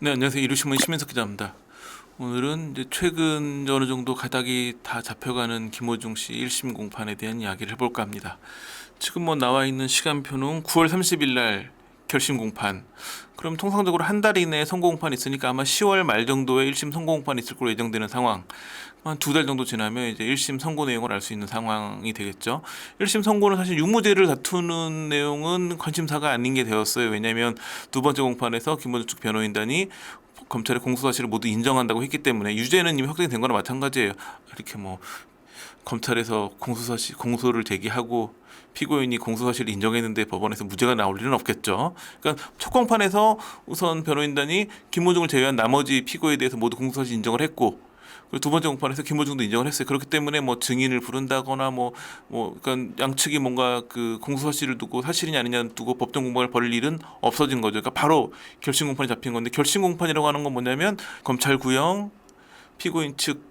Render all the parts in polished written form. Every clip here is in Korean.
네, 안녕하세요. 이루신문 시민석 기자입니다. 오늘은 이제 최근 어느 정도 가닥이 다 잡혀가는 김호중 씨 1심 공판에 대한 이야기를 해볼까 합니다. 지금 뭐 나와 있는 시간표는 9월 30일 날 결심 공판. 그럼 통상적으로 한 달 이내에 선고 공판이 있으니까 아마 10월 말 정도에 1심 선고 공판이 있을 걸로 예정되는 상황. 한 두 달 정도 지나면 이제 1심 선고 내용을 알 수 있는 상황이 되겠죠. 1심 선고는 사실 유무죄를 다투는 내용은 관심사가 아닌 게 되었어요. 왜냐하면 두 번째 공판에서 김호중 측 변호인단이 검찰의 공소 사실을 모두 인정한다고 했기 때문에 유죄는 이미 확정이 된 거나 마찬가지예요. 이렇게 뭐 검찰에서 공소를 제기하고 피고인이 공소 사실을 인정했는데 법원에서 무죄가 나올 일은 없겠죠. 그러니까 첫 공판에서 우선 변호인단이 김호중을 제외한 나머지 피고에 대해서 모두 공소 사실 인정을 했고, 그리고 두 번째 공판에서 김호중도 인정을 했어요. 그렇기 때문에 뭐 증인을 부른다거나 그러니까 양측이 뭔가 그 공소 사실을 두고 사실이냐 아니냐 두고 법정 공방을 벌일 일은 없어진 거죠. 그러니까 바로 결심 공판이 잡힌 건데, 결심 공판이라고 하는 건 뭐냐면 검찰 구형, 피고인 측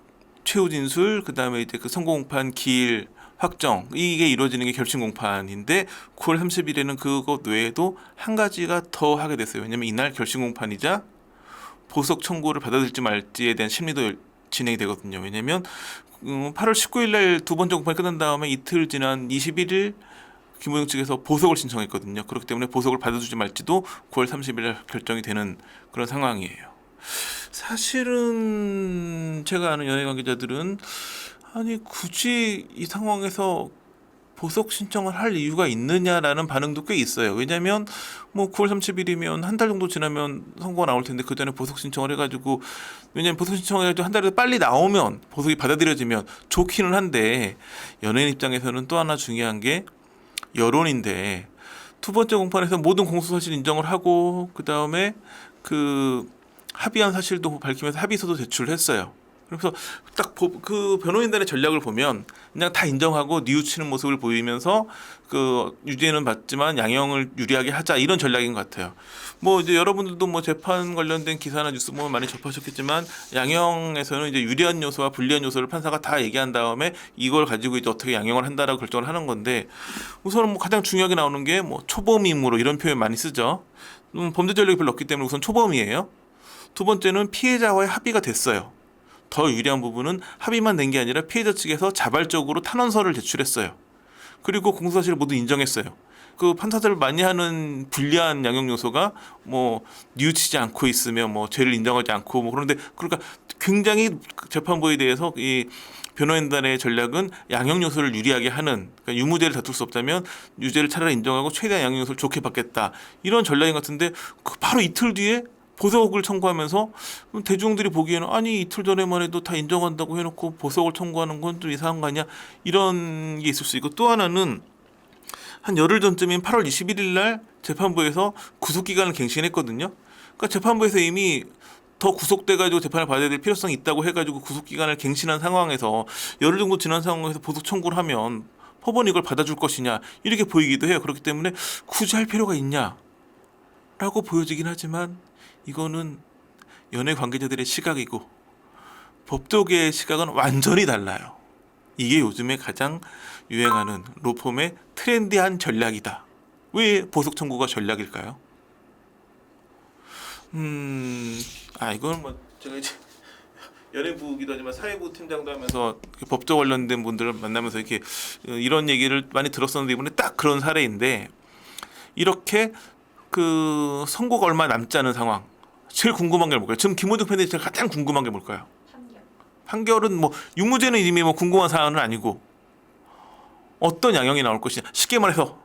최후 진술, 그다음에 이제 그 선고 공판 기일 확정, 이게 이루어지는 게 결심 공판인데 9월 30일에는 그것 외에도 한 가지가 더 하게 됐어요. 왜냐하면 이날 결심 공판이자 보석 청구를 받아들일지 말지에 대한 심리도 진행이 되거든요. 왜냐하면 8월 19일 날 두 번째 공판이 끝난 다음에 이틀 지난 21일 김호중 측에서 보석을 신청했거든요. 그렇기 때문에 보석을 받아주지 말지도 9월 30일 날 결정이 되는 그런 상황이에요. 사실은 제가 아는 연예 관계자들은 아니 굳이 이 상황에서 보석 신청을 할 이유가 있느냐라는 반응도 꽤 있어요. 왜냐하면 뭐 9월 30일이면 한 달 정도 지나면 선고가 나올 텐데 그 전에 보석 신청을 해가지고, 왜냐하면 보석 신청을 해가지고 한 달에 빨리 나오면 보석이 받아들여지면 좋기는 한데, 연예인 입장에서는 또 하나 중요한 게 여론인데, 두 번째 공판에서 모든 공소 사실 인정을 하고 그 다음에 그 합의한 사실도 밝히면서 합의서도 제출했어요. 그래서 딱 그 변호인단의 전략을 보면 그냥 다 인정하고 뉘우치는 모습을 보이면서 그 유죄는 받지만 양형을 유리하게 하자, 이런 전략인 것 같아요. 뭐 이제 여러분들도 뭐 재판 관련된 기사나 뉴스 보면 많이 접하셨겠지만, 양형에서는 이제 유리한 요소와 불리한 요소를 판사가 다 얘기한 다음에 이걸 가지고 이제 어떻게 양형을 한다라고 결정을 하는 건데, 우선은 뭐 가장 중요하게 나오는 게 뭐 초범임으로, 이런 표현 많이 쓰죠. 범죄 전력이 별로 없기 때문에 우선 초범이에요. 두 번째는 피해자와의 합의가 됐어요. 더 유리한 부분은 합의만 된 게 아니라 피해자 측에서 자발적으로 탄원서를 제출했어요. 그리고 공소사실을 모두 인정했어요. 그 판사들 많이 하는 불리한 양형 요소가 뭐 뉘우치지 않고 있으면 뭐 죄를 인정하지 않고 뭐, 그런데 그러니까 굉장히 재판부에 대해서 이 변호인단의 전략은 양형 요소를 유리하게 하는, 그러니까 유무죄를 다툴 수 없다면 유죄를 차라리 인정하고 최대한 양형 요소를 좋게 받겠다, 이런 전략인 것 같은데, 그 바로 이틀 뒤에 보석을 청구하면서 대중들이 보기에는 아니 이틀 전에만 해도 다 인정한다고 해놓고 보석을 청구하는 건 좀 이상한 거 아니야, 이런 게 있을 수 있고, 또 하나는 한 열흘 전쯤인 8월 21일 날 재판부에서 구속기간을 갱신했거든요. 그러니까 재판부에서 이미 더 구속돼가지고 재판을 받아야 될 필요성이 있다고 해가지고 구속기간을 갱신한 상황에서 열흘 정도 지난 상황에서 보석 청구를 하면 법원이 이걸 받아줄 것이냐, 이렇게 보이기도 해요. 그렇기 때문에 굳이 할 필요가 있냐라고 보여지긴 하지만, 이거는 연예 관계자들의 시각이고 법조계의 시각은 완전히 달라요. 이게 요즘에 가장 유행하는 로펌의 트렌디한 전략이다. 왜 보석 청구가 전략일까요? 이건 뭐 제가 이제 연예부기도 하지만 사회부 팀장도 하면서 법조 관련된 분들을 만나면서 이렇게 이런 얘기를 많이 들었었는데, 이번에 딱 그런 사례인데, 이렇게 그 선고가 얼마 남지 않은 상황, 제일 궁금한 게 뭘까요? 지금 김호중 팬들이 제일 가장 궁금한 게 뭘까요? 판결은 뭐 유무죄는 이미 뭐 궁금한 사안은 아니고, 어떤 양형이 나올 것이냐, 쉽게 말해서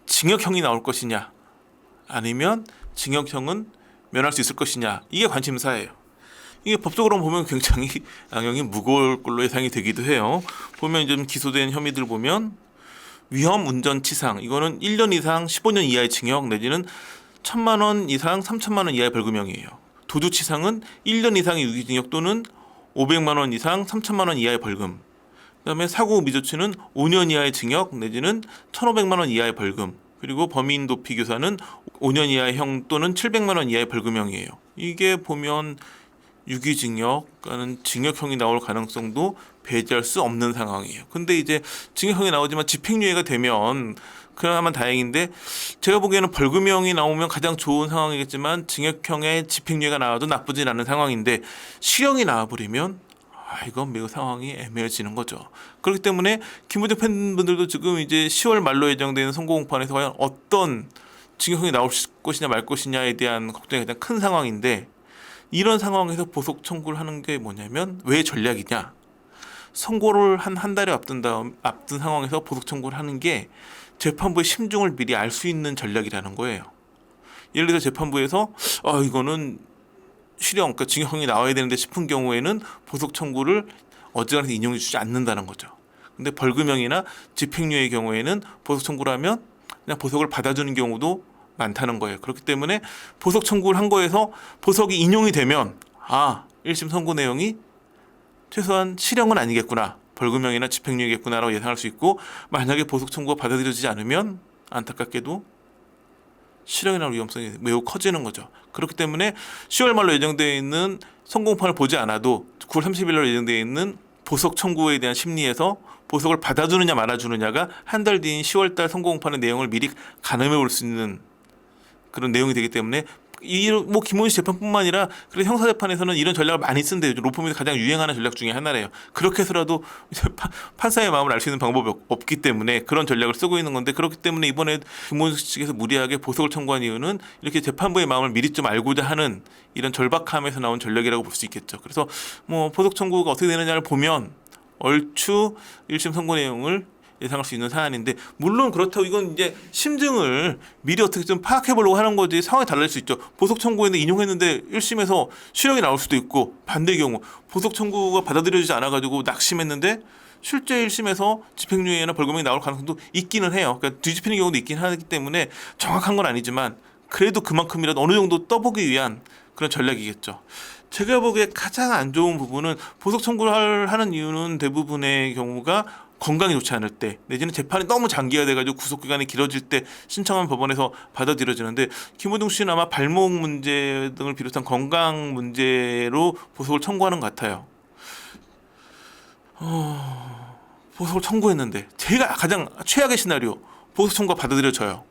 징역형이 나올 것이냐 아니면 징역형은 면할 수 있을 것이냐, 이게 관심사예요. 이게 법적으로 보면 굉장히 양형이 무거울 걸로 예상이 되기도 해요. 보면 좀 기소된 혐의들 보면 위험 운전치상, 이거는 1년 이상 15년 이하의 징역 내지는 1,000만 원 이상 3,000만 원 이하의 벌금형이에요. 도주치상은 1년 이상의 유기징역 또는 500만 원 이상 3,000만 원 이하의 벌금. 그다음에 사고 미조치는 5년 이하의 징역 내지는 1,500만 원 이하의 벌금. 그리고 범인 도피 교사는 5년 이하의 형 또는 700만 원 이하의 벌금형이에요. 이게 보면 유기징역과는 징역형이 나올 가능성도 배제할 수 없는 상황이에요. 근데 이제 징역형이 나오지만 집행유예가 되면 그나마 다행인데 제가 보기에는 벌금형이 나오면 가장 좋은 상황이겠지만 징역형의 집행유예가 나와도 나쁘진 않은 상황인데 실형이 나와버리면 이건 매우 상황이 애매해지는 거죠. 그렇기 때문에 김부정 팬분들도 지금 이제 10월 말로 예정되는 선고공판에서 과연 어떤 징역형이 나올 것이냐 말 것이냐에 대한 걱정이 가장 큰 상황인데 이런 상황에서 보석 청구를 하는 게 뭐냐면 왜 전략이냐? 선고를 한 달에 앞둔 상황에서 보석 청구를 하는 게 재판부의 심중을 미리 알 수 있는 전략이라는 거예요. 예를 들어 재판부에서 이거는 실형, 그러니까 징역형이 나와야 되는데 싶은 경우에는 보석 청구를 어지간해서 인용해 주지 않는다는 거죠. 근데 벌금형이나 집행유예의 경우에는 보석 청구를 하면 그냥 보석을 받아주는 경우도 많다는 거예요. 그렇기 때문에 보석 청구를 한 거에서 보석이 인용이 되면 1심 선고 내용이 최소한 실형은 아니겠구나, 벌금형이나 집행유예겠구나라고 예상할 수 있고, 만약에 보석 청구가 받아들여지지 않으면 안타깝게도 실형이 나올 위험성이 매우 커지는 거죠. 그렇기 때문에 10월 말로 예정되어 있는 선고공판을 보지 않아도 9월 30일로 예정되어 있는 보석 청구에 대한 심리에서 보석을 받아주느냐 말아주느냐가 한 달 뒤인 10월 달 선고공판의 내용을 미리 가늠해 볼 수 있는 그런 내용이 되기 때문에 김원희 재판뿐만 아니라 그래 형사재판에서는 이런 전략을 많이 쓴대요. 로펌에서 가장 유행하는 전략 중에 하나래요. 그렇게 해서라도 판사의 마음을 알 수 있는 방법이 없기 때문에 그런 전략을 쓰고 있는 건데, 그렇기 때문에 이번에 김원희 측에서 무리하게 보석을 청구한 이유는 이렇게 재판부의 마음을 미리 좀 알고자 하는 이런 절박함에서 나온 전략이라고 볼 수 있겠죠. 그래서 보석 청구가 어떻게 되느냐를 보면 얼추 1심 선고 내용을 예상할 수 있는 사안인데, 물론 그렇다고 이건 이제 심증을 미리 어떻게 좀 파악해 보려고 하는 거지 상황이 달라질 수 있죠. 보석 청구에는 인용했는데 1심에서 실형이 나올 수도 있고, 반대의 경우 보석 청구가 받아들여지지 않아가지고 낙심했는데 실제 1심에서 집행유예나 벌금형이 나올 가능성도 있기는 해요. 그러니까 뒤집히는 경우도 있긴 하기 때문에 정확한 건 아니지만 그래도 그만큼이라도 어느 정도 떠보기 위한 그런 전략이겠죠. 제가 보기에 가장 안 좋은 부분은 보석 청구를 하는 이유는 대부분의 경우가 건강이 좋지 않을 때, 내지는 재판이 너무 장기화돼가지고 구속기간이 길어질 때 신청한 법원에서 받아들여지는데, 김호중 씨는 아마 발목 문제 등을 비롯한 건강 문제로 보석을 청구하는 것 같아요. 보석을 청구했는데 제가 가장 최악의 시나리오, 보석 청구가 받아들여져요.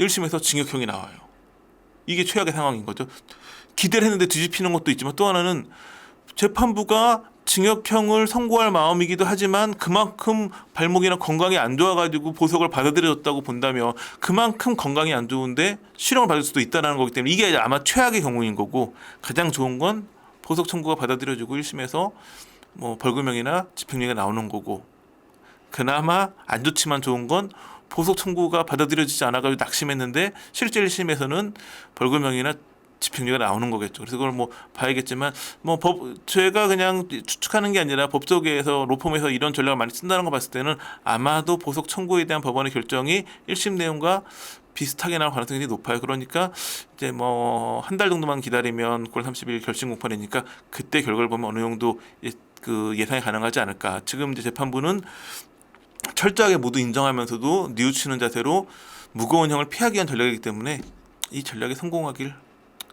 1심에서 징역형이 나와요. 이게 최악의 상황인 거죠. 기대를 했는데 뒤집히는 것도 있지만, 또 하나는 재판부가 징역형을 선고할 마음이기도 하지만 그만큼 발목이나 건강이 안 좋아가지고 보석을 받아들여졌다고 본다면 그만큼 건강이 안 좋은데 실형을 받을 수도 있다는 거기 때문에 이게 아마 최악의 경우인 거고, 가장 좋은 건 보석 청구가 받아들여지고 1심에서 벌금형이나 집행유예가 나오는 거고, 그나마 안 좋지만 좋은 건 보석 청구가 받아들여지지 않아가지고 낙심했는데 실제 1심에서는 벌금형이나 집행유예가 나오는 거겠죠. 그래서 그걸 봐야겠지만 제가 그냥 추측하는 게 아니라 법조계에서 로펌에서 이런 전략을 많이 쓴다는 거 봤을 때는 아마도 보석 청구에 대한 법원의 결정이 1심 내용과 비슷하게 나올 가능성이 높아요. 그러니까 이제 한 달 정도만 기다리면 9월 30일 결심 공판이니까 그때 결과를 보면 어느 정도 예상이 가능하지 않을까. 지금 이제 재판부는 철저하게 모두 인정하면서도 뉘우치는 자세로 무거운 형을 피하기 위한 전략이기 때문에 이 전략이 성공하길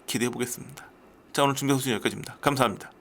기대해 보겠습니다. 자, 오늘 준비한 소식 여기까지입니다. 감사합니다.